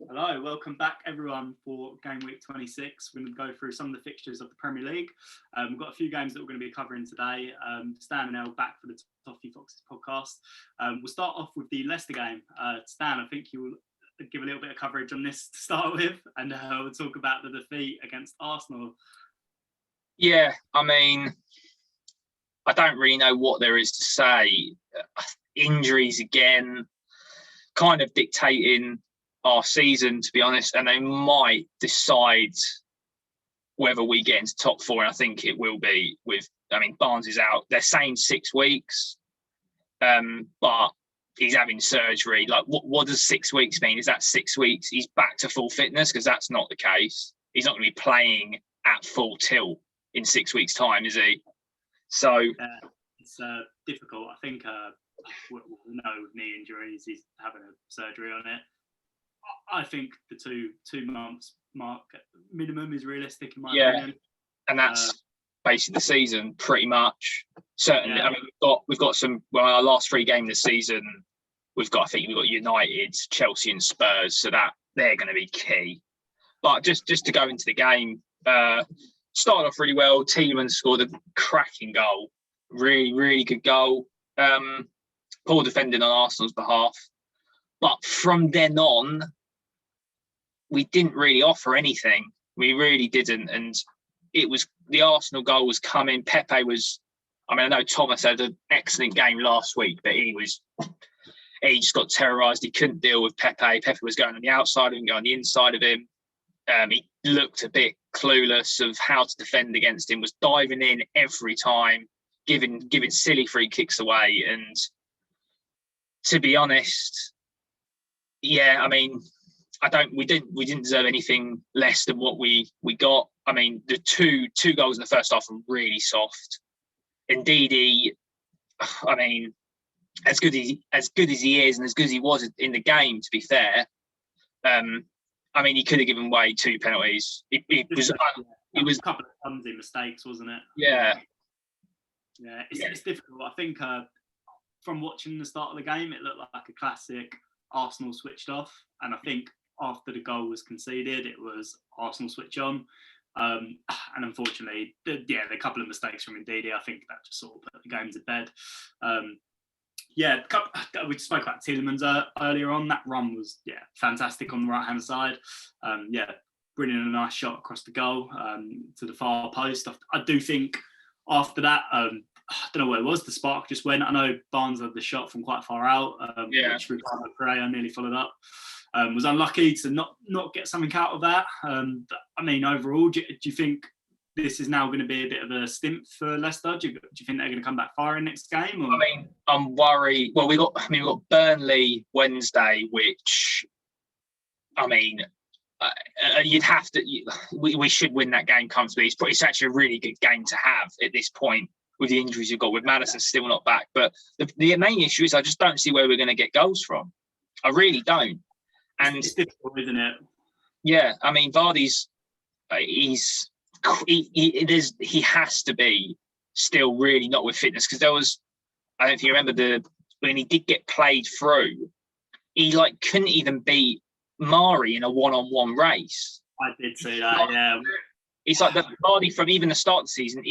Hello, welcome back everyone for game week 26. We're going to go through some of the fixtures of the Premier League. We've got a few games that we're going to be covering today. Stan and Elle back for the Toffee Foxes podcast. We'll start off with the Leicester game. Stan, I think you will give a little bit of coverage on this to start with, and we'll talk about the defeat against Arsenal. Yeah, I mean, I don't really know what there is to say. Injuries again, kind of dictating our season, to be honest, and they might decide whether we get into top four, and I think it will be Barnes is out. They're saying 6 weeks, but he's having surgery. Like, what does 6 weeks mean? Is that 6 weeks he's back to full fitness? Because that's not the case. He's not going to be playing at full tilt in 6 weeks' time, is he? So it's difficult. I think we'll know with knee injuries, he's having a surgery on it. I think the two months mark minimum is realistic in my opinion. And that's basically the season pretty much. Certainly, I mean we've got some. Well, our last 3 games this season, we've got United, Chelsea, and Spurs, so that they're going to be key. But just to go into the game, started off really well. Tielemans scored a cracking goal, really good goal. Poor defending on Arsenal's behalf. But from then on, we didn't really offer anything. We really didn't. And it was the Arsenal goal was coming. Pepe was, I know Thomas had an excellent game last week, but he just got terrorised. He couldn't deal with Pepe. Pepe was going on the outside of him, going on the inside of him. He looked a bit clueless of how to defend against him, was diving in every time, giving silly free kicks away. And to be honest, we didn't deserve anything less than what we got. I mean, the two goals in the first half were really soft. And Didi, I mean, as good as he is and as good as he was in the game, to be fair, he could have given away 2 penalties. It was a couple of clumsy mistakes, wasn't it? Yeah. It's difficult. I think from watching the start of the game, it looked like a classic Arsenal switched off, and I think after the goal was conceded, it was Arsenal switch on. And unfortunately, the couple of mistakes from Ndidi, I think that just sort of put the game to bed. We spoke about Tielemans earlier on. That run was fantastic on the right hand side. Bringing a nice shot across the goal to the far post. I do think after that, I don't know what it was. The spark just went. I know Barnes had the shot from quite far out, which Ricardo Pereira nearly followed up. Was unlucky to not get something out of that. Overall, do you think this is now going to be a bit of a stint for Leicester? Do you think they're going to come back firing next game? Or? I'm worried. Well, we got Burnley Wednesday, which, you'd have to. We should win that game comfortably. It's actually a really good game to have at this point with the injuries you've got. With Maddison still not back, but the main issue is I just don't see where we're going to get goals from. I really don't. And it's difficult, isn't it? Yeah, Vardy's he has to be still really not with fitness, because there was, I don't know if you remember when he did get played through, he couldn't even beat Mari in a one-on-one race. I did see that. Yeah, it's like the Vardy from even the start of the season.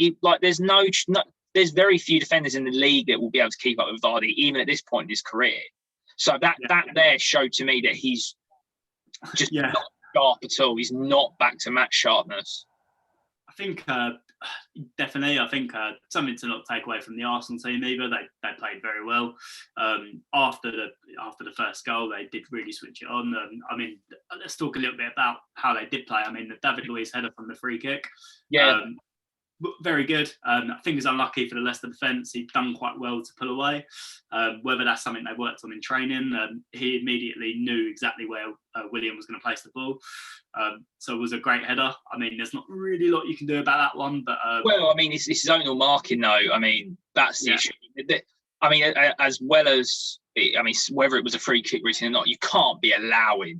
There's very few defenders in the league that will be able to keep up with Vardy, even at this point in his career. So that there showed to me that he's just not sharp at all. He's not back to match sharpness. I think definitely. I think something to not take away from the Arsenal team either. They played very well. After the first goal, they did really switch it on. Let's talk a little bit about how they did play. The David Luiz header from the free kick. Yeah. Very good. I think it's unlucky for the Leicester defence. He'd done quite well to pull away. Whether that's something they worked on in training, he immediately knew exactly where William was going to place the ball. So it was a great header. There's not really a lot you can do about that one. But it's his own marking though. That's the issue. As well as whether it was a free kick routine or not, you can't be allowing.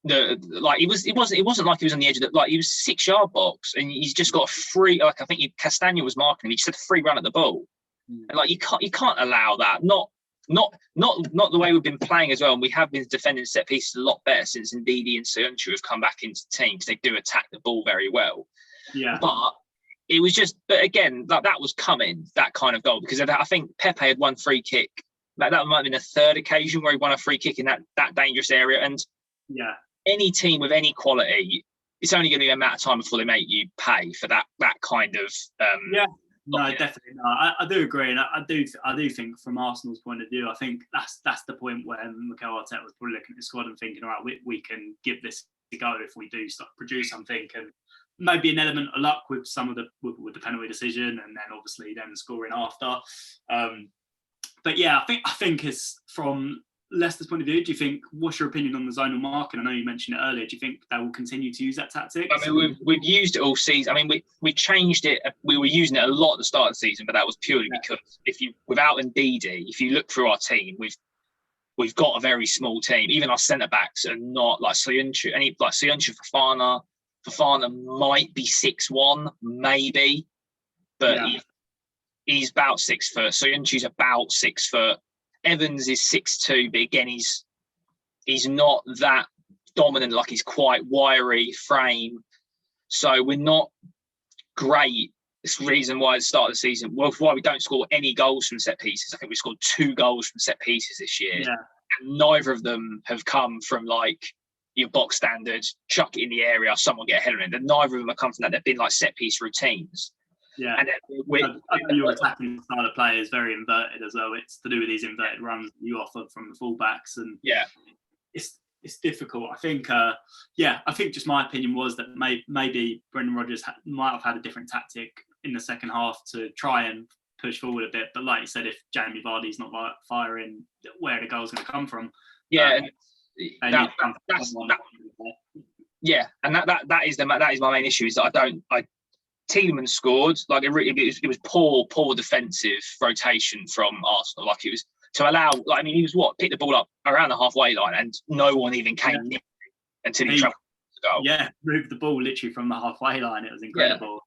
It wasn't like he was on the edge of he was 6-yard box and he's just got a free, I think Castagna was marking him, he just had a free run at the ball. And you can't allow that, not not the way we've been playing as well. And we have been defending set pieces a lot better since Ndidi and Soyuncu have come back into the team, because they do attack the ball very well. Yeah. But it was just, but again, that was coming, that kind of goal, because I think Pepe had one free kick. That might have been a third occasion where he won a free kick in that dangerous area. And any team with any quality, it's only going to be a matter of time before they make you pay for that kind of. Definitely not. I do agree, and I do think from Arsenal's point of view, I think that's the point when Mikel Arteta was probably looking at the squad and thinking, all right, we can give this a go if we do start produce something, and maybe an element of luck with some of with the penalty decision, and then obviously then scoring after. But yeah, I think it's from Leicester's point of view. Do you think? What's your opinion on the zonal marking? I know you mentioned it earlier. Do you think they will continue to use that tactic? I mean, we've used it all season. I mean, we changed it. We were using it a lot at the start of the season, but that was purely because without Ndidi, if you look through our team, we've got a very small team. Even our centre backs are not like Soyuncu. Soyuncu, Fofana might be 6'1", maybe, but he's about 6 foot. Soyuncu's about 6 foot. Evans is 6'2", but again, he's not that dominant. Like, he's quite wiry frame, so we're not great. It's the reason why at the start of the season, why we don't score any goals from set pieces. I think we scored 2 goals from set pieces this year, and neither of them have come from like your box standard, chuck it in the area, someone get a header in. And neither of them have come from that. They've been like set piece routines. Yeah, and I think your attacking style of play is very inverted as well. It's to do with these inverted runs you offer from the fullbacks, and it's difficult. I think, I think just my opinion was that maybe Brendan Rodgers might have had a different tactic in the second half to try and push forward a bit. But like you said, if Jamie Vardy's not firing, where the goal's going to come from? And that is my main issue, is that Tielemans scored. Like, it was poor defensive rotation from Arsenal. Like, it was to allow. Like, I mean, he was picked the ball up around the halfway line, and no one even came near until he travelled to goal. Yeah, moved the ball literally from the halfway line. It was incredible.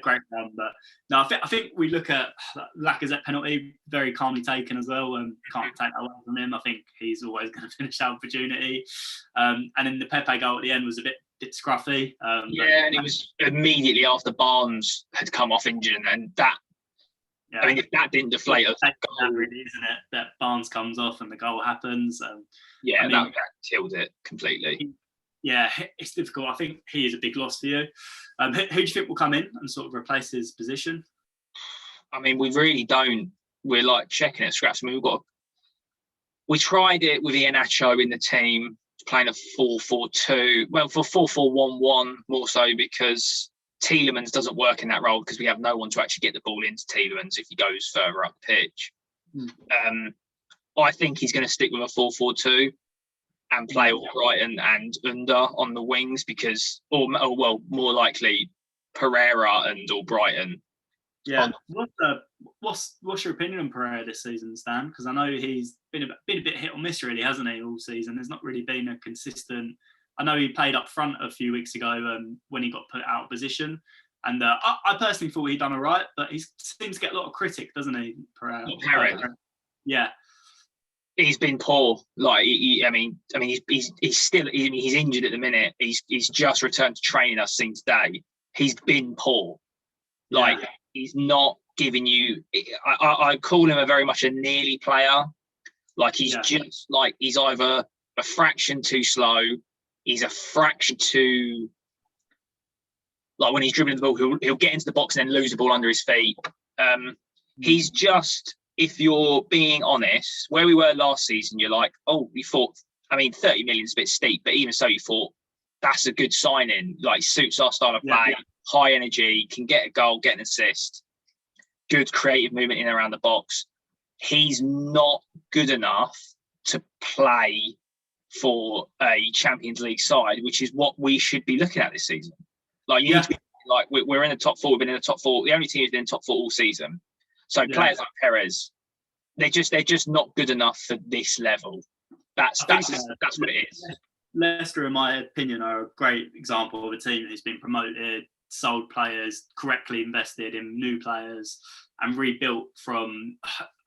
Great run. But no, I think we look at Lacazette penalty, very calmly taken as well, and can't take that away from him. I think he's always going to finish that opportunity. And then the Pepe goal at the end was a bit scruffy. And it was immediately after Barnes had come off injured, and that. I mean, if that didn't deflate us, that really, isn't it? That Barnes comes off and the goal happens. That killed it completely. It's difficult. I think he is a big loss for you. Who do you think will come in and sort of replace his position? I mean, we really don't. We're like checking at scraps. I mean, we tried it with Iheanacho in the team, playing a 4-4-2. Well, for 4-4-1-1 more so, because Tielemans doesn't work in that role, because we have no one to actually get the ball into Tielemans if he goes further up the pitch. I think he's going to stick with a 4-4-2 and play Brighton and Under on the wings, because, or more likely Pereira and or Brighton. Yeah. What's your opinion on Pereira this season, Stan? Because I know he's been a bit hit or miss, really, hasn't he, all season? There's not really been a consistent. I know he played up front a few weeks ago when he got put out of position, and I personally thought he'd done all right, but he seems to get a lot of critic, doesn't he, Pereira? Yeah. He's been poor. Like, he's still. He's injured at the minute. He's just returned to training. I've seen today. He's been poor. Like, he's not giving you. I call him a very much a nearly player. Like, he's just like, he's either a fraction too slow. He's a fraction too. Like, when he's dribbling the ball, he'll get into the box and then lose the ball under his feet. He's just. If you're being honest, where we were last season, you're like, we thought, 30 million is a bit steep, but even so, you thought that's a good signing. Like, suits our style of play, high energy, can get a goal, get an assist, good creative movement in and around the box. He's not good enough to play for a Champions League side, which is what we should be looking at this season. Like, you need to be, like, we're in the top 4. We've been in the top 4. The only team who's been in top 4 all season. So players like Perez, they're just not good enough for this level. That's what it is. Leicester, in my opinion, are a great example of a team who's been promoted, sold players, correctly invested in new players, and rebuilt from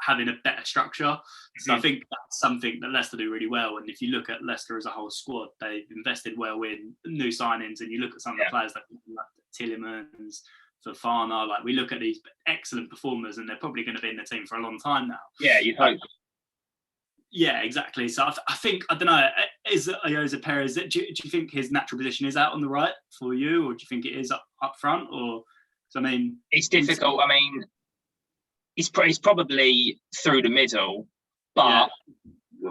having a better structure. So I think that's something that Leicester do really well. And if you look at Leicester as a whole squad, they've invested well in new signings, and you look at some of the players like Tielemans, Fofana, like we look at these excellent performers, and they're probably going to be in the team for a long time now. Yeah, you'd hope. Yeah, exactly. So I think, I don't know, is Ayoze Perez, do you think his natural position is out on the right for you, or do you think it is up front? Or, so, I mean, it's difficult. I mean, he's probably through the middle, but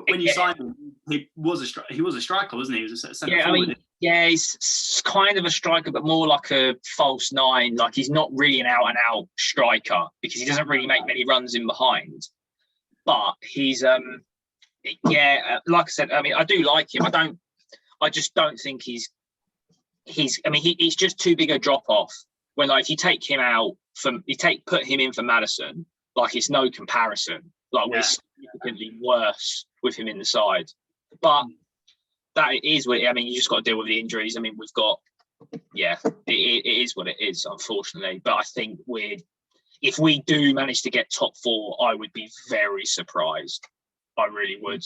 when you signed him, he was a striker, wasn't he? He was a centre forward. He's kind of a striker, but more like a false nine. Like, he's not really an out and out striker because he doesn't really make many runs in behind. But he's like I said, I mean, I do like him. I just don't think he's just too big a drop off. When, like, if you take him out put him in for Maddison, like, it's no comparison. Like, we're significantly worse with him in the side. But that is what I mean. You just got to deal with the injuries. I mean, we've got, it is what it is, unfortunately. But I think if we do manage to get top 4, I would be very surprised. I really would.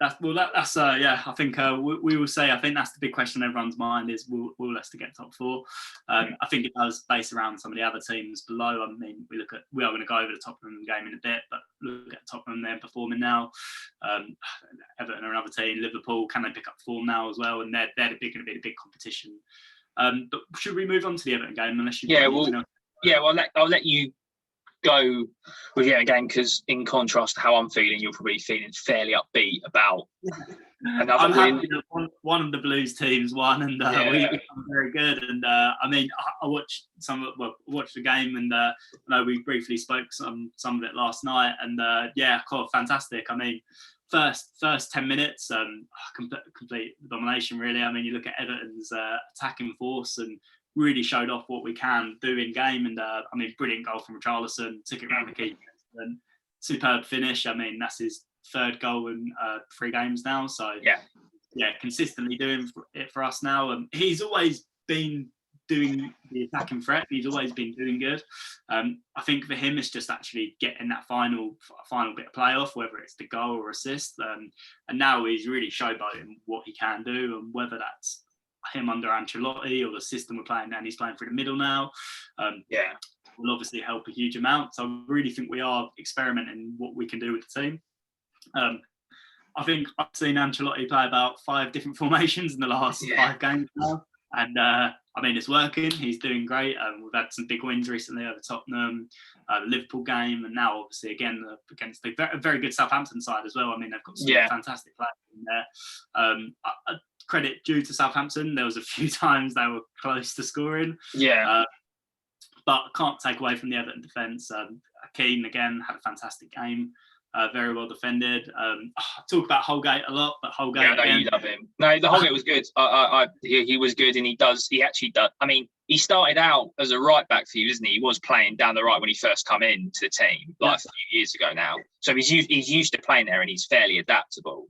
I think we will say, I think that's the big question on everyone's mind is, will Leicester get top 4? I think it does base around some of the other teams below. I mean, we are going to go over the Tottenham game in a bit, but look at Tottenham, they're performing now. Everton are another team. Liverpool, can they pick up form now as well? And they're going to be the big competition. But should we move on to the Everton game? Unless I'll let you go with the Everton game, because in contrast to how I'm feeling, you're probably feeling fairly upbeat about another win. One of the Blues teams won, and we become very good. And I mean, I watched the game, and I know we briefly spoke some of it last night, and fantastic. I mean, first 10 minutes, complete domination, really. I mean, you look at Everton's attacking force and really showed off what we can do in game. And I mean, brilliant goal from Richarlison, took it around the keeper, and superb finish. I mean, that's his 3rd goal in 3 games now. So consistently doing it for us now. He's always been doing the attacking threat. He's always been doing good. I think for him, it's just actually getting that final bit of playoff, whether it's the goal or assist. And now he's really showboating what he can do, and whether that's him under Ancelotti or the system we're playing, and he's playing through the middle now, will obviously help a huge amount. So I really think we are experimenting what we can do with the team. I think I've seen Ancelotti play about 5 different formations in the last 5 games now, and I mean, it's working. He's doing great. We've had some big wins recently over Tottenham, the Liverpool game, and now obviously again against a very good Southampton side as well. I mean, they've got some fantastic players in there. Credit due to Southampton. There was a few times they were close to scoring. But can't take away from the Everton defence. Keane, again, had a fantastic game. Very well defended. I talk about Holgate a lot, but Holgate... Yeah, I know you love him. No, the Holgate was good. He was good, and he actually does. I mean, he started out as a right-back for you, isn't he? He was playing down the right when he first come into the team, a few years ago now. So he's used to playing there, and he's fairly adaptable.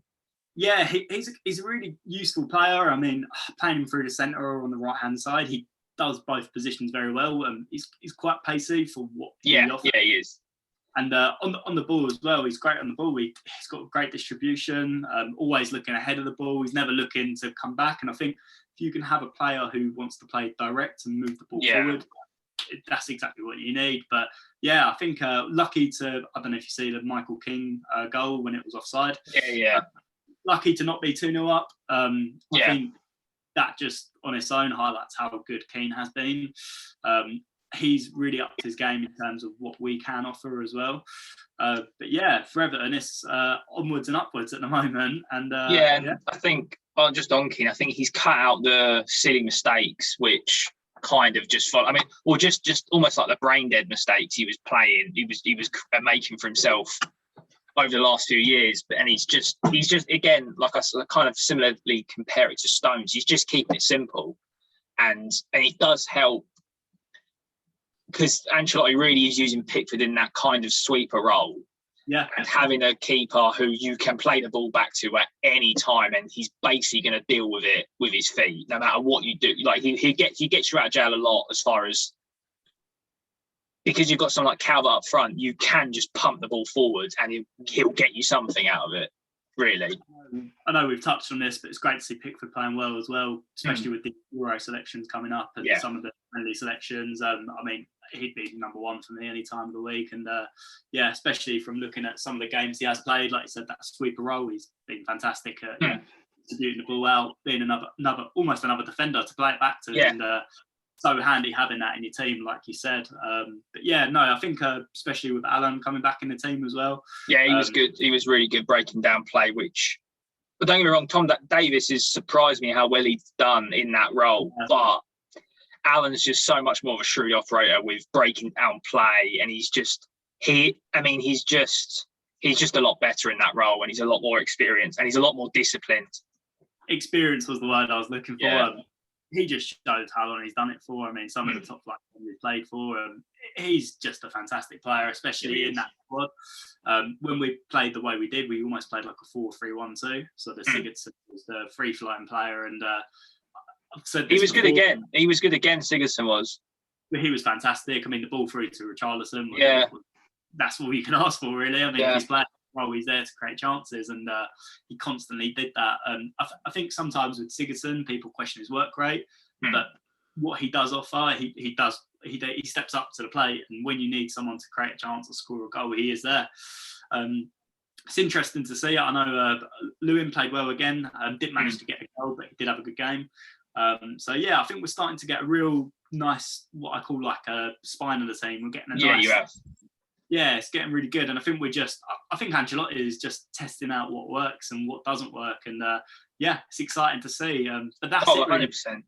Yeah, he's a really useful player. I mean, playing him through the centre or on the right-hand side, he does both positions very well. He's quite pacey for what he offers. Yeah, he is. And on the ball as well, he's great on the ball. He's got great distribution, always looking ahead of the ball. He's never looking to come back. And I think if you can have a player who wants to play direct and move the ball forward, that's exactly what you need. But I think lucky to, I don't know if you see the Michael King goal when it was offside. Lucky to not be 2-0 up. I think that just on its own highlights how good Keane has been. He's really upped his game in terms of what we can offer as well. But for Everton, it's onwards and upwards at the moment. And I think, just on Keane, I think he's cut out the silly mistakes, which kind of just follow. I mean, or just almost like the brain dead mistakes he was making for himself over the last few years. And he's just again, like I kind of similarly compare it to Stones. He's just keeping it simple, and it does help, because Ancelotti really is using Pickford in that kind of sweeper role. Yeah. And having a keeper who you can play the ball back to at any time, and he's basically going to deal with it with his feet, no matter what you do. Like he gets you out of jail a lot, as far as because you've got someone like Calvert up front, you can just pump the ball forward and he'll get you something out of it, really. I know we've touched on this, but it's great to see Pickford playing well as well, especially with the Euro selections coming up and some of the friendly selections. I mean, he'd be number one for me any time of the week. And especially from looking at some of the games he has played, like you said, that sweeper role, he's been fantastic at distributing the ball out, being almost another defender to play it back to. And so handy having that in your team, like you said. I think especially with Alan coming back in the team as well. Yeah, he was good. He was really good breaking down play, but don't get me wrong, Tom Davis has surprised me how well he's done in that role. Yeah. But Alan's just so much more of a shrewd operator with breaking down play, and he's just a lot better in that role, and he's a lot more experienced, and he's a lot more disciplined. Experience was the word I was looking for. Yeah. He just shows how long he's done it for. I mean, some of the top flight he's played for. He's just a fantastic player, especially in that squad. When we played the way we did, we almost played like a 4-3-1-2. So the Sigurdsson was the free-flying player, and I've said this he was before. Good again. He was good again. Sigurdsson was. He was fantastic. I mean, the ball through to Richarlison. That's all you can ask for, really. I mean, if he's playing well, he's there to create chances, and he constantly did that. I think sometimes with Sigurdsson, people question his work rate, but what he does offer, he steps up to the plate, and when you need someone to create a chance or score a goal, he is there. It's interesting to see. I know Lewin played well again. Didn't manage to get a goal, but he did have a good game. I think we're starting to get a real nice, what I call like a spine of the team. We're getting a nice. You have. Yeah, it's getting really good, and I think I think Ancelotti is just testing out what works and what doesn't work, and it's exciting to see. But that's it, really. 100%.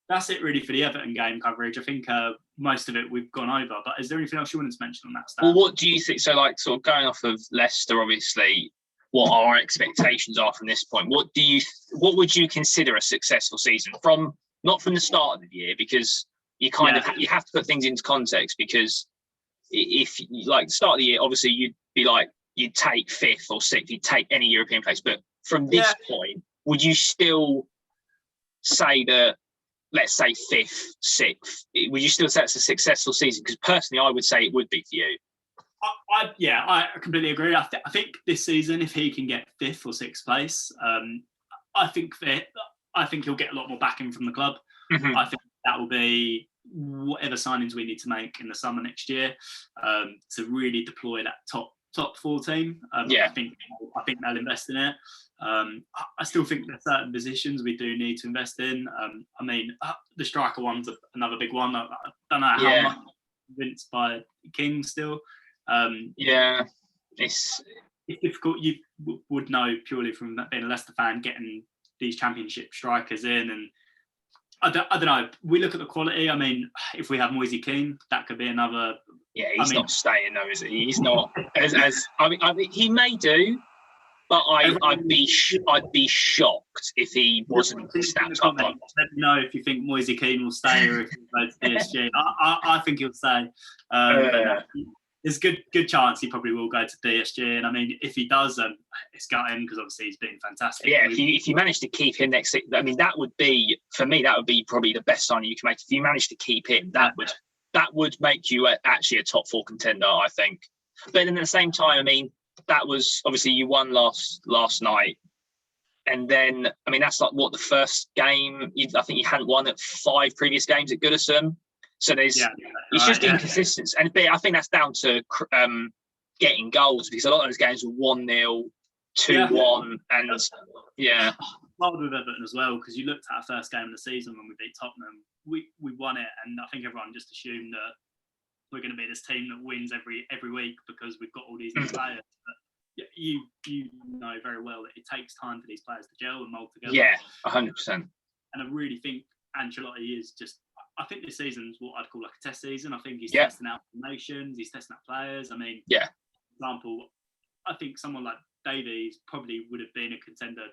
That's it, really, for the Everton game coverage. I think most of it we've gone over. But is there anything else you wanted to mention on that stuff? Well, what do you think? So, like, sort of going off of Leicester, obviously, what our expectations are from this point. What would you consider a successful season not from the start of the year, because you you have to put things into context, because if like start of the year, obviously you'd take 5th or 6th, you'd take any European place. But from this point, would you still say that, let's say 5th, 6th, would you still say it's a successful season? Because personally, I would say it would be for you. I completely agree. I think this season, if he can get 5th or 6th place, I think he'll get a lot more backing from the club. Mm-hmm. I think that will be whatever signings we need to make in the summer next year to really deploy that top 4 team. I think they'll invest in it. I still think there's certain positions we do need to invest in. I mean, the striker one's another big one. I don't know how much I'm convinced by King still. It's difficult. You would know purely from being a Leicester fan, getting these championship strikers in, and I don't know. We look at the quality. I mean, if we have Moise Kean, that could be another. Yeah, he's not staying though, is he? He's not. I mean, he may do, but I'd be shocked if he wasn't snapped up. Let me know if you think Moise Kean will stay or if he'll go to PSG. I think he'll stay. There's a good chance he probably will go to PSG, and I mean, if he does, it's gutting because obviously he's been fantastic. Yeah, if you manage to keep him next, I mean, that would be probably the best signing you can make. If you manage to keep him, that would make you actually a top 4 contender, I think. But then at the same time, I mean, that was obviously you won last night, and then I mean that's like what the first game. I think you hadn't won at 5 previous games at Goodison. So it's just inconsistency. And I think that's down to getting goals, because a lot of those games were 1-0, 2-1, and hard with Everton as well, because you looked at our first game of the season when we beat Tottenham. We won it, and I think everyone just assumed that we're going to be this team that wins every week because we've got all these new players. But you know very well that it takes time for these players to gel and mold together. Yeah, 100%. And I really think Ancelotti is just. I think this season's what I'd call like a test season. I think he's testing out formations, he's testing out players. I mean, for example, I think someone like Davies probably would have been a contender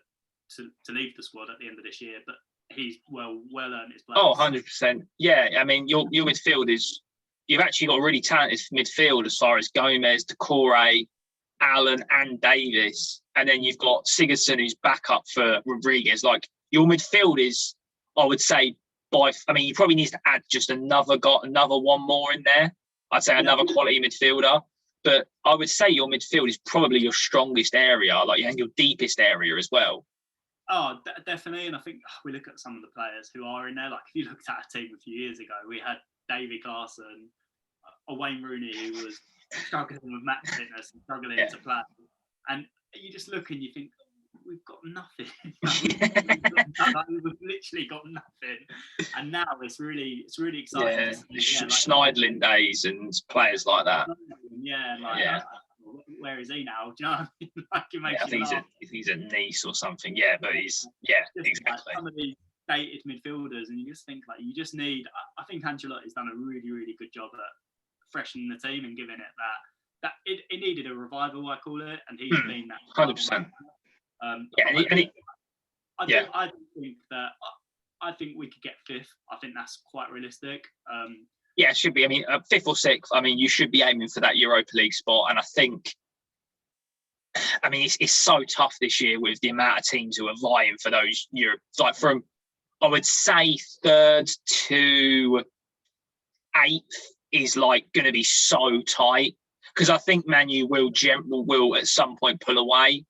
to leave the squad at the end of this year, but he's well earned his place. Oh, 100%. Yeah, I mean, your midfield you've actually got a really talented midfield as far as Gomez, Decore, Allen and Davis. And then you've got Sigurdsson, who's backup for Rodriguez. Like, your midfield is, I would say, you probably need to add just another one more in there. I'd say another quality midfielder. But I would say your midfield is probably your strongest area, and your deepest area as well. Oh, definitely. And I think we look at some of the players who are in there. Like, if you looked at our team a few years ago, we had Davy Clarkson, a Wayne Rooney who was struggling with match fitness and struggling to play. And you just look and you think, we've got nothing. We've literally got nothing. And now it's really exciting. Schneidlin days and players like that. Where is he now? Do you know what I mean? It makes I think he's at Nice or something. Yeah, but he's exactly. Some of these dated midfielders, and you just think you just need. I think Ancelotti's done a really, really good job at freshening the team and giving it that it needed a revival, I call it, and he's been that 100%. I think we could get fifth. I think that's quite realistic. Yeah, it should be. I mean, fifth or sixth. I mean, you should be aiming for that Europa League spot. And I think, it's so tough this year with the amount of teams who are vying for those Europe. From, I would say, third to eighth is going to be so tight, because I think Man U will at some point pull away.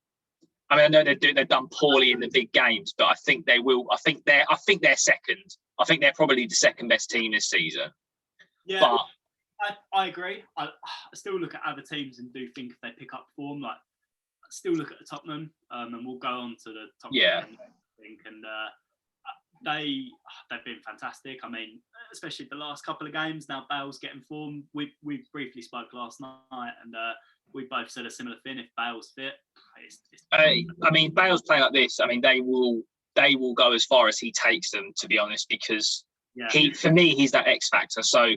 I mean, I know they've done poorly in the big games, but I think they will. I think they're second. I think they're probably the second best team this season. Yeah, but I agree. I still look at other teams and do think if they pick up form, I still look at the Tottenham, and we'll go on to the Tottenham. Yeah. I think, and they've been fantastic. I mean, especially the last couple of games. Now Bale's getting form. We briefly spoke last night, and we both said a similar thing. If Bale's fit, Bale's playing like this. I mean, they will go as far as he takes them, to be honest, because for me, he's that X factor. So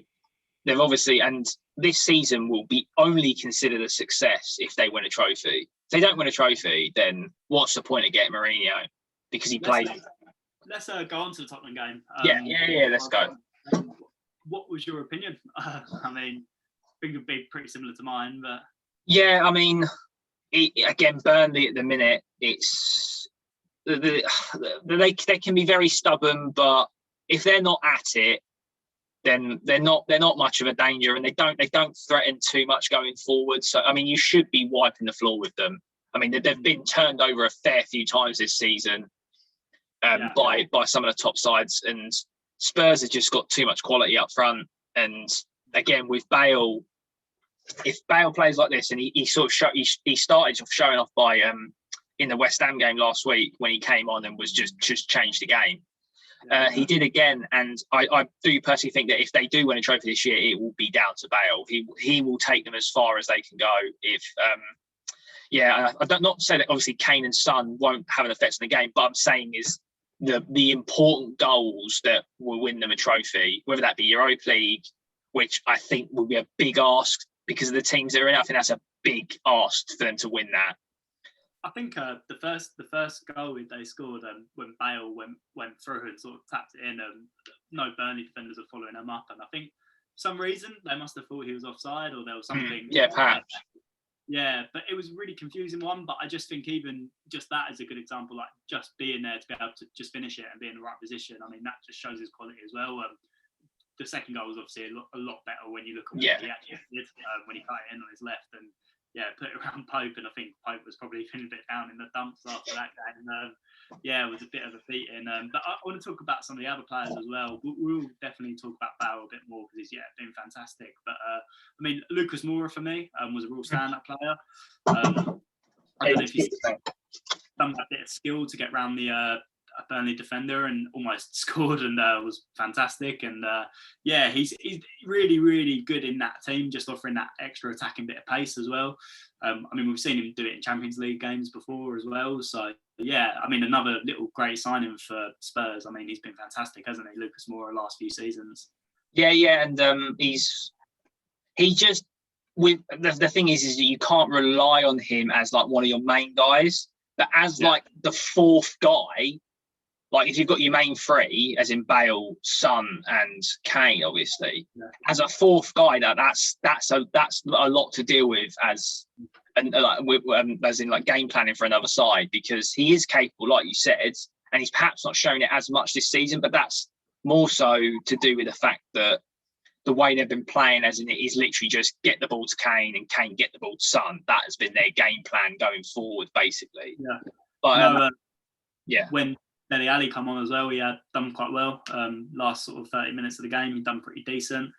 they've obviously, and this season will be only considered a success if they win a trophy. If they don't win a trophy, then what's the point of getting Mourinho? Because he played. Let's go on to the Tottenham game. Let's go. What was your opinion? I think it'd be pretty similar to mine, but yeah, again, Burnley at the minute, it's they can be very stubborn, but if they're not at it, then they're not much of a danger, and they don't threaten too much going forward. So you should be wiping the floor with them. They've been turned over a fair few times this season by some of the top sides, and Spurs have just got too much quality up front. And again, with Bale, if Bale plays like this, and he started off showing off by in the West Ham game last week when he came on and was just changed the game. He did again, and I do personally think that if they do win a trophy this year, it will be down to Bale. He will take them as far as they can go. If I don't not say that obviously Kane and Son won't have an effect on the game, but I'm saying is the important goals that will win them a trophy, whether that be Europa League, which I think will be a big ask because of the teams that are in. I think that's a big ask for them to win that. I think the first goal they scored when Bale went through and sort of tapped it in, no Burnley defenders were following him up, and I think for some reason they must have thought he was offside or there was something. Yeah, perhaps. Yeah, but it was a really confusing one. But I just think even just that is a good example, just being there to be able to just finish it and be in the right position. That just shows his quality as well. The second goal was obviously a lot better when you look at what he actually did when he cut it in on his left and put it around Pope. And I think Pope was probably feeling a bit down in the dumps after that game. It was a bit of a beating. But I want to talk about some of the other players as well. We'll definitely talk about Bale a bit more because he's been fantastic. But Lucas Moura for me was a real stand-up player. I don't know if he's done that bit of skill to get around the Burnley defender and almost scored and was fantastic. And he's really, really good in that team, just offering that extra attacking bit of pace as well. We've seen him do it in Champions League games before as well. So another little great signing for Spurs. He's been fantastic, hasn't he, Lucas Moura, last few seasons? And he just the thing is that you can't rely on him as one of your main guys, but as the fourth guy. If you've got your main three, as in Bale, Son, and Kane, obviously, as a fourth guy, that's a lot to deal with as in game planning for another side, because he is capable, like you said, and he's perhaps not shown it as much this season, but that's more so to do with the fact that the way they've been playing, as in it is literally just get the ball to Kane and Kane get the ball to Son. That has been their game plan going forward, basically. Yeah. But when Dele Alli come on as well, he had done quite well. Last sort of 30 minutes of the game, he'd done pretty decent.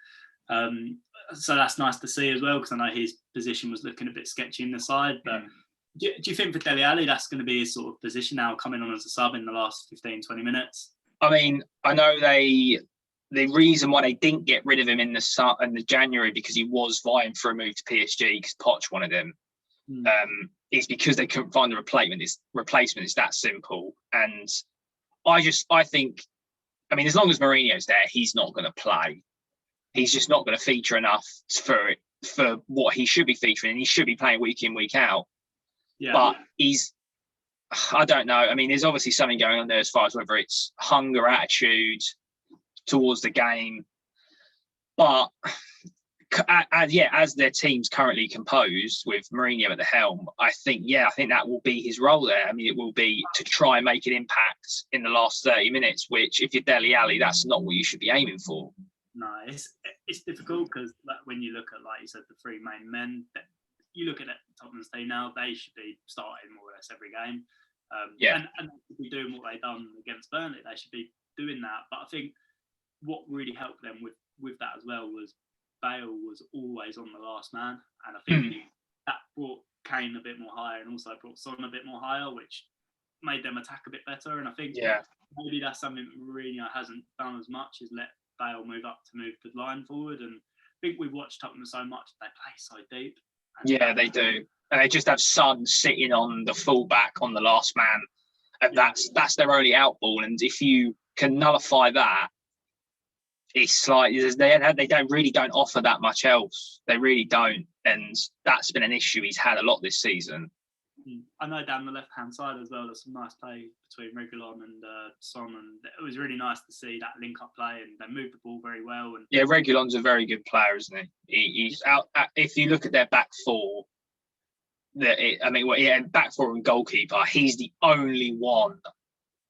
So that's nice to see as well, because I know his position was looking a bit sketchy in the side. But do you think for Dele Alli that's going to be his sort of position now, coming on as a sub in the last 15, 20 minutes? I mean, I know the reason why they didn't get rid of him in the January, because he was vying for a move to PSG because Poch wanted him, is because they couldn't find the replacement. It's that simple. And I think, I mean, as long as Mourinho's there, he's not going to play. He's just not going to feature enough for what he should be featuring, and he should be playing week in, week out. Yeah. But I don't know. I mean, there's obviously something going on there as far as whether it's hunger, attitude towards the game. But as their team's currently composed with Mourinho at the helm, I think that will be his role there. I mean, it will be to try and make an impact in the last 30 minutes, which if you're Dele Alli, that's not what you should be aiming for. No, it's difficult because when you look at, like you said, the three main men, you look at Tottenham's team now, they should be starting more or less every game. And they should be doing what they've done against Burnley. They should be doing that. But I think what really helped them with that as well was Bale was always on the last man. And I think that brought Kane a bit more higher and also brought Son a bit more higher, which made them attack a bit better. And I think maybe that's something Mourinho hasn't done as much, is let Bale move the line forward. And I think we've watched Tottenham so much, they play so deep. Yeah, they do. And they just have Son sitting on the fullback on the last man. And that's their only out ball. And if you can nullify that, it's like they don't offer that much else. They really don't. And that's been an issue he's had a lot this season. I know down the left-hand side as well, there's some nice play between Reguilon and Son, and it was really nice to see that link-up play, and they moved the ball very well. And yeah, Reguilon's a very good player, isn't he? He's out. If you look at their back four, back four and goalkeeper, he's the only one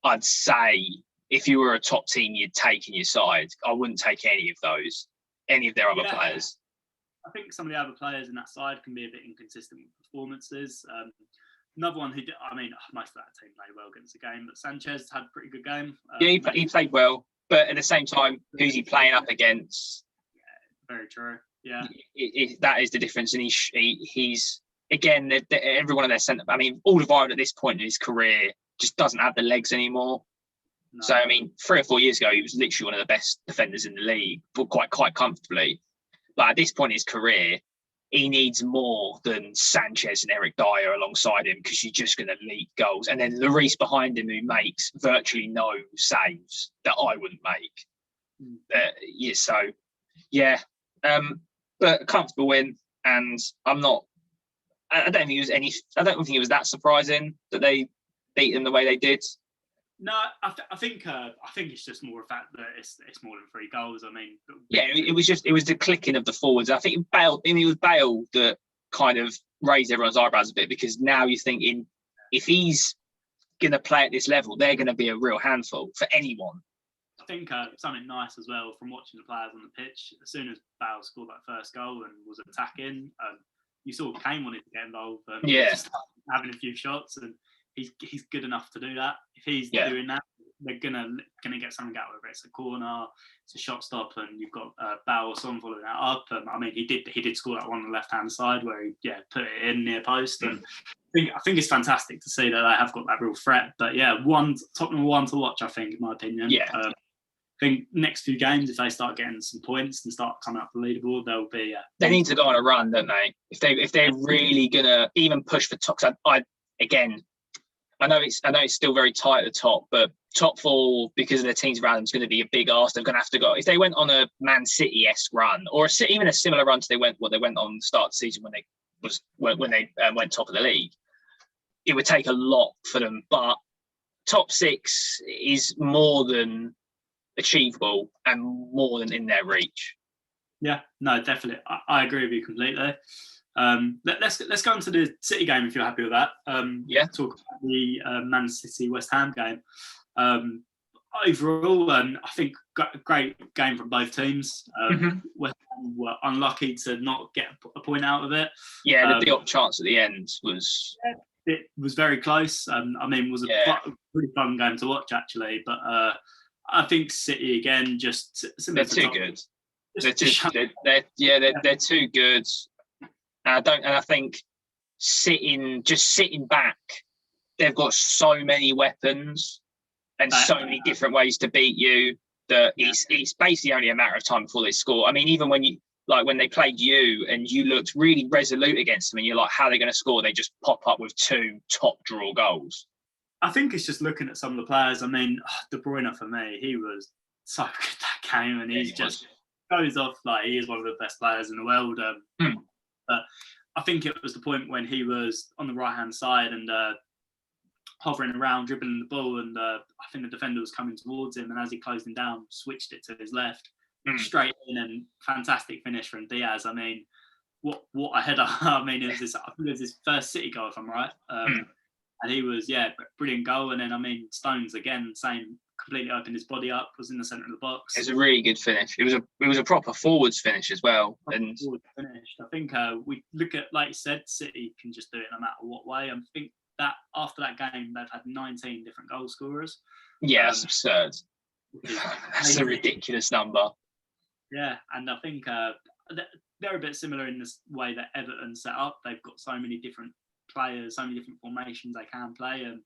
I'd say if you were a top team you'd take in your side. I wouldn't take any of their other players. I think some of the other players in that side can be a bit inconsistent with performances. Another one who did, I mean, most of that team played well against the game, but Sanchez had a pretty good game. He played well, but at the same time, who's he playing up against? Yeah, very true. Yeah, that is the difference. And he's again, every one of their centre. I mean, Alderweireld at this point in his career just doesn't have the legs anymore. No. So I mean, 3 or 4 years ago, he was literally one of the best defenders in the league, but quite comfortably. But at this point in his career, he needs more than Sanchez and Eric Dyer alongside him, because you're just going to leak goals. And then Lloris behind him, who makes virtually no saves that I wouldn't make. But a comfortable win. And I don't think it was that surprising that they beat them the way they did. No, I think it's just more a fact that it's more than 3 goals. I mean, it was the clicking of the forwards. I think it was Bale that kind of raised everyone's eyebrows a bit, because now you're thinking if he's going to play at this level, they're going to be a real handful for anyone. I think something nice as well from watching the players on the pitch. As soon as Bale scored that first goal and was attacking, you saw Kane wanted to get involved. Just having a few shots, and he's good enough to do that. If he's doing that, they're gonna get something out of it. It's a corner, it's a shot stop, and you've got Bale or Son following that up. I mean, he did score that one on the left hand side where he put it in near post. And I think it's fantastic to see that they have got that real threat. But Tottenham one to watch, I think, in my opinion. I think next few games, if they start getting some points and start coming up the leaderboard, they'll be. They need to go on a run, don't they? If they're really gonna even push for top. I know it's still very tight at the top, but top 4, because of the teams around them, is going to be a big ask. They're going to have to go. If they went on a Man City-esque run, or even a similar run to what they went on the start of the season when they went top of the league, it would take a lot for them. But top 6 is more than achievable and more than in their reach. Yeah, no, definitely. I agree with you completely. Let's go into the City game if you're happy with that. Talk about the Man City West Ham game. overall, I think great game from both teams. West Ham were unlucky to not get a point out of it. Yeah, the Diop chance at the end was... It was very close. It was a pretty fun game to watch, actually. But I think City, again, just... They're too good. They're too good. And I think sitting back, they've got so many weapons and so many different ways to beat you that it's basically only a matter of time before they score. I mean, even when they played you and you looked really resolute against them and you're like, how are they going to score? They just pop up with 2 top draw goals. I think it's just looking at some of the players. I mean, De Bruyne, for me, he was so good that game, and he just goes off like he is one of the best players in the world. But I think it was the point when he was on the right-hand side and hovering around, dribbling the ball, and I think the defender was coming towards him, and as he closed him down, switched it to his left, straight in, and fantastic finish from Diaz. I mean, what a header! I mean, it was his first City goal, if I'm right. And he was, brilliant goal. And then, I mean, Stones again, same, completely opened his body up, was in the centre of the box. It was a really good finish. It was a proper forwards finish as well. And forward finish. I think we look at, like you said, City can just do it no matter what way. I think that after that game, they've had 19 different goal scorers. Yeah, that's absurd. That's a ridiculous number. Yeah, and I think they're a bit similar in this way that Everton set up. They've got so many different players, so many different formations they can play. And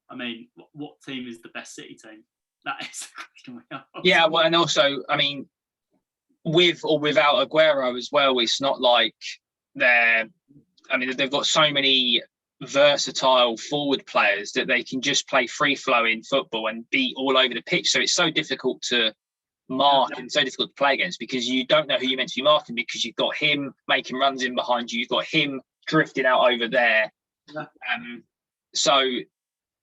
I mean, what team is the best City team? That is the question we ask. Yeah, well, and also, I mean, with or without Aguero as well, it's not like they've got so many versatile forward players that they can just play free-flowing football and be all over the pitch. So it's so difficult to mark and so difficult to play against because you don't know who you're meant to be marking because you've got him making runs in behind you, you've got him drifting out over there.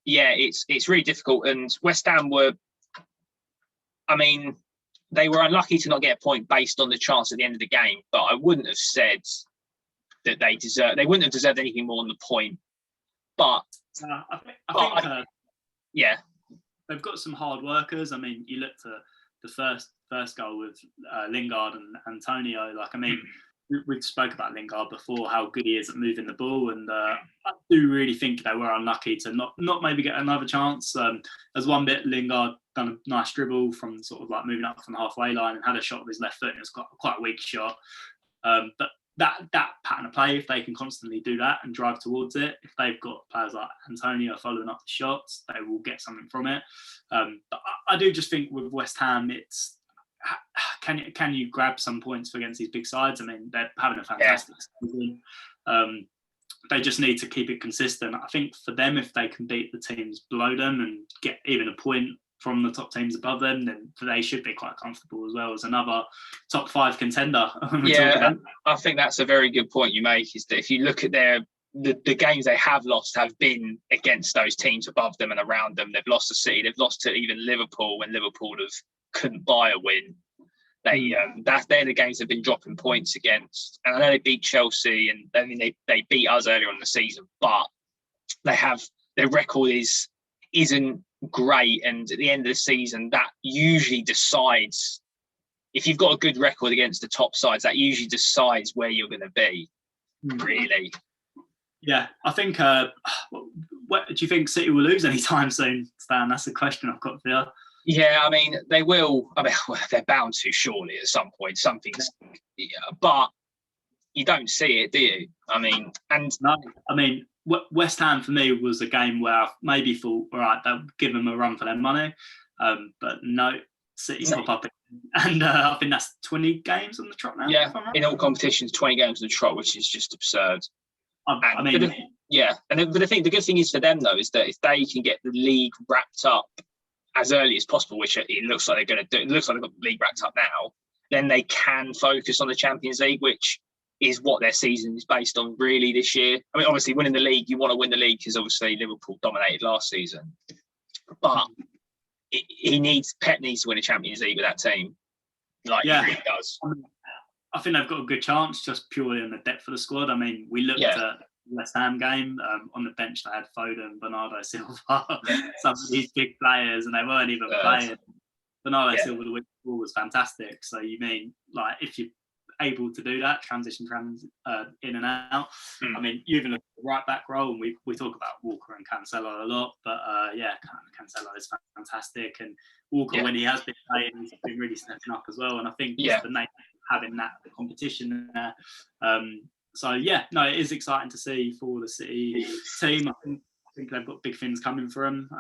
It's really difficult. And West Ham they were unlucky to not get a point based on the chance at the end of the game, but I wouldn't have said that they wouldn't have deserved anything more than the point. But I think they've got some hard workers. I mean, you looked at the first goal with Lingard and Antonio. Like, I mean, we spoke about Lingard before, how good he is at moving the ball, and I do really think they were unlucky to not maybe get another chance. There's one bit Lingard done a nice dribble from sort of like moving up from the halfway line and had a shot with his left foot, and it was quite a weak shot. But that pattern of play, if they can constantly do that and drive towards it, if they've got players like Antonio following up the shots, they will get something from it. But I do just think with West Ham, it's can you grab some points against these big sides? I mean, they're having a fantastic season. They just need to keep it consistent. I think for them, if they can beat the teams below them and get even a point from the top teams above them, then they should be quite comfortable as well as another top 5 contender. I think that's a very good point you make, is that if you look at the games they have lost have been against those teams above them and around them. They've lost to City, they've lost to even Liverpool when Liverpool couldn't buy a win. They're the games they've been dropping points against. And I know they beat Chelsea, and I mean they beat us earlier in the season, but their record isn't great, and at the end of the season that usually decides, if you've got a good record against the top sides, that usually decides where you're going to be, really. Yeah, I think do you think City will lose anytime soon, Stan? That's the question I've got for you. Yeah, I mean, they will. I mean, they're bound to, surely, at some point. But you don't see it, do you? I mean, West Ham for me was a game where I maybe thought, all right, they'll give them a run for their money, but no, City pop up, and I think that's 20 games on the trot now. Yeah, in all competitions, 20 games on the trot, which is just absurd. But the good thing is for them though is that if they can get the league wrapped up as early as possible, which it looks like they're going to do, it looks like they've got the league wrapped up now, then they can focus on the Champions League, which is what their season is based on really this year. I mean, obviously winning the league, you want to win the league because obviously Liverpool dominated last season. But Pep needs to win a Champions League with that team. He really does. I think they've got a good chance just purely on the depth of the squad. I mean, we looked at West Ham game. On the bench, they had Foden, Bernardo Silva, some of these big players, and they weren't even playing. Bernardo Silva, the ball was fantastic. So you mean, like, if you're able to do that, transition in and out. I mean, you even look at the right back role, and we talk about Walker and Cancelo a lot, but Cancelo is fantastic, and Walker, when he has been playing, he's been really stepping up as well. And I think just the nature of having that competition there. So it is exciting to see for the City team. I think they've got big things coming for them.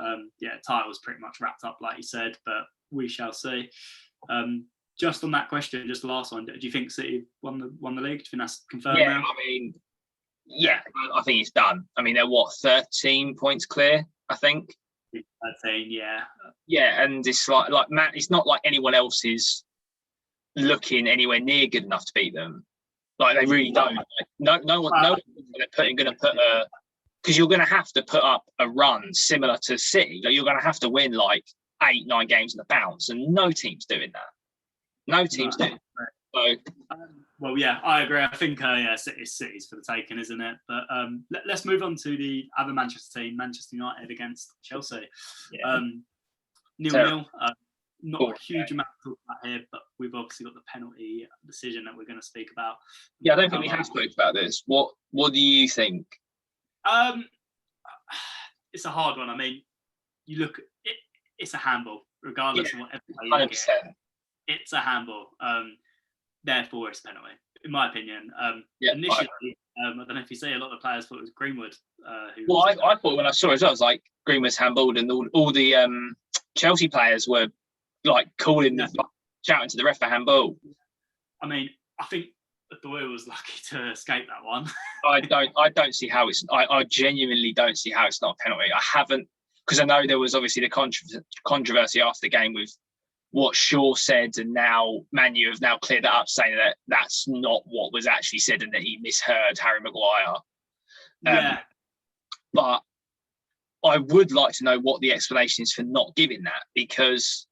Title's pretty much wrapped up, like you said, but we shall see. Just on that question, just the last one, do you think City won the league? Do you think that's confirmed now? I mean, I think it's done. I mean, they're 13 points clear, I think. 13, yeah. Yeah, and it's like Matt, it's not like anyone else is looking anywhere near good enough to beat them. Like, they really don't. Like, no one going to put a, because you're going to have to put up a run similar to City. Like, you're going to have to win like 8-9 games in the bounce, and no team's doing that. No teams do. So, I agree. I think City's for the taking, isn't it? But let's move on to the other Manchester team, Manchester United against Chelsea. 0-0. Not a huge amount to talk about here, but we've obviously got the penalty decision that we're going to speak about. Yeah, I don't think we have spoken about this. What do you think? It's a hard one. I mean, you look at it, it's a handball, regardless of what everybody 100%. It's a handball. Therefore, it's a penalty, in my opinion. Initially, I don't know if you see, a lot of the players thought it was Greenwood. I thought when I saw it as well, I was like, Greenwood's handballed, and all the Chelsea players were like shouting to the ref for handball. I mean, I think Doyle was lucky to escape that one. I don't see how it's. I genuinely don't see how it's not a penalty. I haven't, because I know there was obviously the controversy after the game with what Shaw said, and now Man U have now cleared that up, saying that that's not what was actually said and that he misheard Harry Maguire. But I would like to know what the explanation is for not giving that, because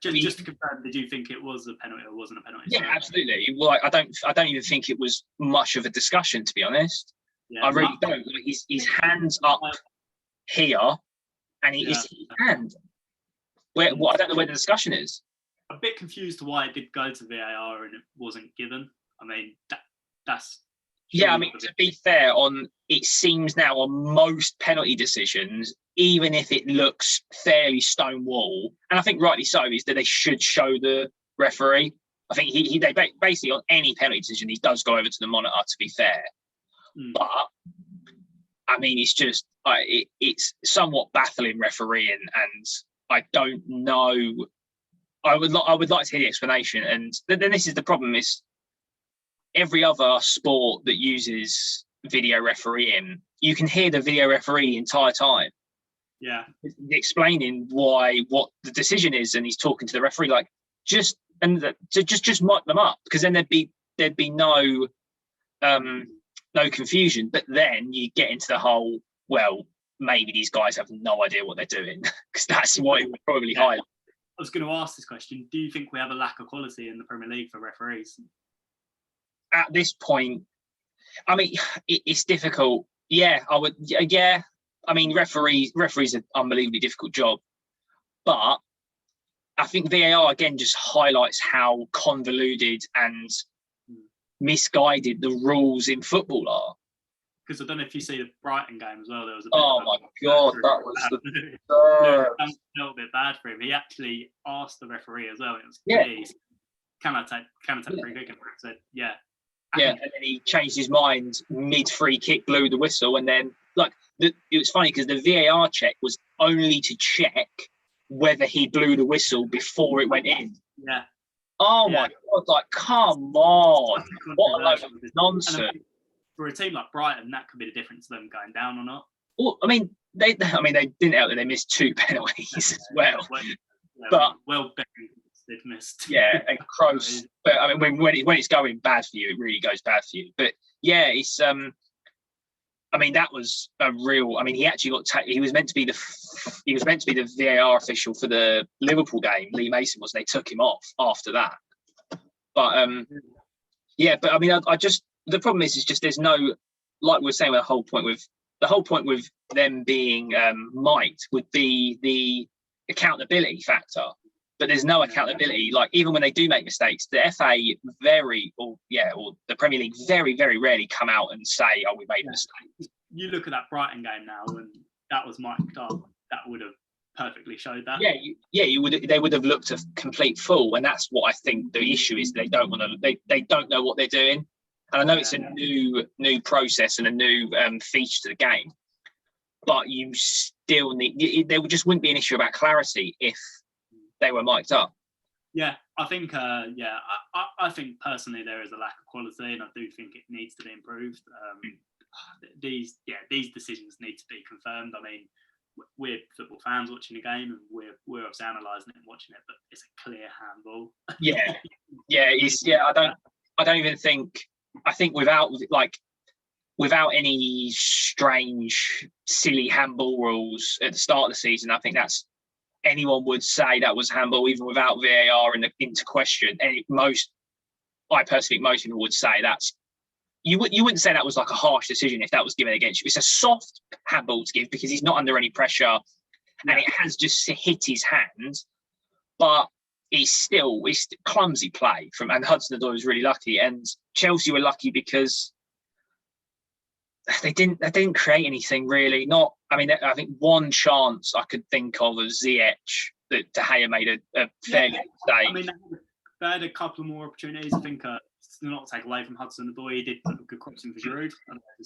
just to confirm, did you think it was a penalty or wasn't a penalty? Yeah, absolutely. Well, I don't even think it was much of a discussion, to be honest. I really don't. Like, his hands up here, and it's his hand. I don't know where the discussion is. A bit confused to why it did go to VAR and it wasn't given. I mean, that's... Yeah, I mean, to be fair, it seems now on most penalty decisions, even if it looks fairly stonewall, and I think rightly so, is that they should show the referee. I think they basically, on any penalty decision, he does go over to the monitor, to be fair. But, I mean, it's just, it's somewhat baffling refereeing, and I don't know. I would like to hear the explanation. And then this is the problem: is every other sport that uses video refereeing, you can hear the video referee the entire time. Yeah, explaining what the decision is, and he's talking to the referee. Like, just mic them up, because then there'd be no confusion. But then you get into the whole, well, maybe these guys have no idea what they're doing, because that's what it would probably highlight. I was going to ask this question. Do you think we have a lack of quality in the Premier League for referees? At this point, I mean, it's difficult. Yeah, I would. Yeah, I mean, referees are an unbelievably difficult job. But I think VAR, again, just highlights how convoluted and misguided the rules in football are. Because I don't know if you see the Brighton game as well. There was a that was a little bit bad for him. He actually asked the referee as well. It was, please, can I take the free kick? And I said, yeah. Yeah, and then he changed his mind mid free kick, blew the whistle, and then it was funny because the VAR check was only to check whether he blew the whistle before it went in. Yeah. Oh my God! Like, come on! What a load of nonsense. For a team like Brighton, that could be the difference of them going down or not. Well, I mean, they didn't help that they missed 2 penalties as well. They've missed. Yeah, and Kroos. But I mean, when it's going bad for you, it really goes bad for you. But yeah, it's I mean, that was a real. I mean, he actually he was meant to be the VAR official for the Liverpool game. Lee Mason was. They took him off after that. But but I mean, I just. The problem is just there's no like we were saying, the whole point with them being mic'd would be the accountability factor. But there's no accountability. Like, even when they do make mistakes, the FA or the Premier League very, very rarely come out and say, "Oh, we made a mistake." You look at that Brighton game now, and that was mic'd up. That would have perfectly showed that. They would have looked a complete fool, and that's what I think the issue is. They don't know what they're doing. And I know it's a new process and a new feature to the game, but you still need. There just wouldn't be an issue about clarity if they were mic'd up. Yeah, I think. I think personally there is a lack of quality, and I do think it needs to be improved. These decisions need to be confirmed. I mean, we're football fans watching the game, and we're obviously analysing it and watching it, but it's a clear handball. I don't even think. I think without any strange, silly handball rules at the start of the season, I think anyone would say that was handball, even without VAR into question. I personally think most people would say you wouldn't say that was like a harsh decision if that was given against you. It's a soft handball to give because he's not under any pressure, and it has just hit his hand, but it's clumsy play and Hudson-Odoi was really lucky, and Chelsea were lucky because they didn't create anything really. I think one chance I could think of Ziyech that De Gea made a fairly good mistake. I mean, they had a couple more opportunities. I think not to take away from Hudson-Odoi, he did put a good crossing for Giroud.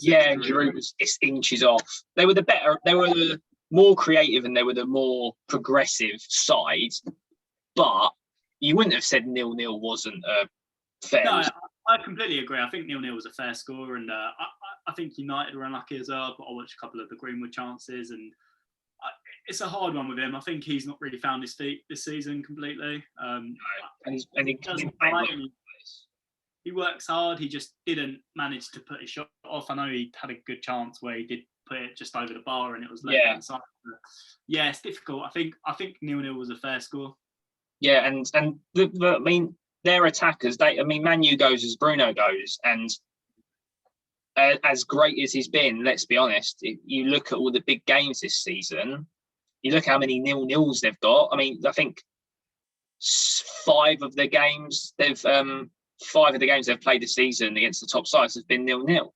Giroud was inches off. They were the more creative and they were the more progressive side, but you wouldn't have said 0-0 wasn't a fair. No, I completely agree. I think 0-0 was a fair score, and I think United were unlucky as well. But I watched a couple of the Greenwood chances, and it's a hard one with him. I think he's not really found his feet this season completely. He works hard. He just didn't manage to put his shot off. I know he had a good chance where he did put it just over the bar, and it was left inside. Yeah, it's difficult. I think 0-0 was a fair score. Yeah, and I mean, their attackers. Man U goes as Bruno goes, and as great as he's been, let's be honest. If you look at all the big games this season, you look how many 0-0s they've got. I mean, I think 5 of the games they've played this season against the top sides have been 0-0.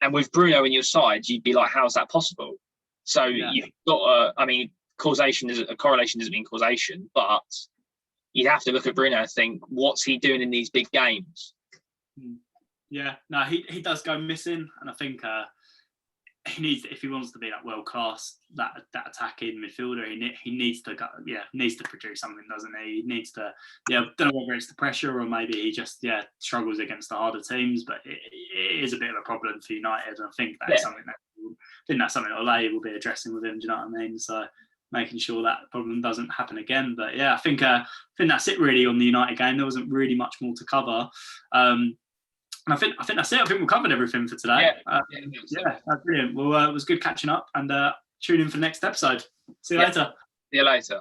And with Bruno in your side, you'd be like, how's that possible? So you've got correlation doesn't mean causation, but you'd have to look at Bruno and think, what's he doing in these big games? Yeah, no, he does go missing, and I think he needs, if he wants to be that world class, that attacking midfielder, he needs to produce something, doesn't he? He needs to, don't know whether it's the pressure or maybe he just struggles against the harder teams, but it is a bit of a problem for United, and I think that's something that Ole will be addressing with him. Do you know what I mean? So making sure that problem doesn't happen again. But I think that's it really on the United game. There wasn't really much more to cover. And I think that's it. I think we've covered everything for today. That's brilliant. Well, it was good catching up, and tune in for the next episode. See you later. See you later.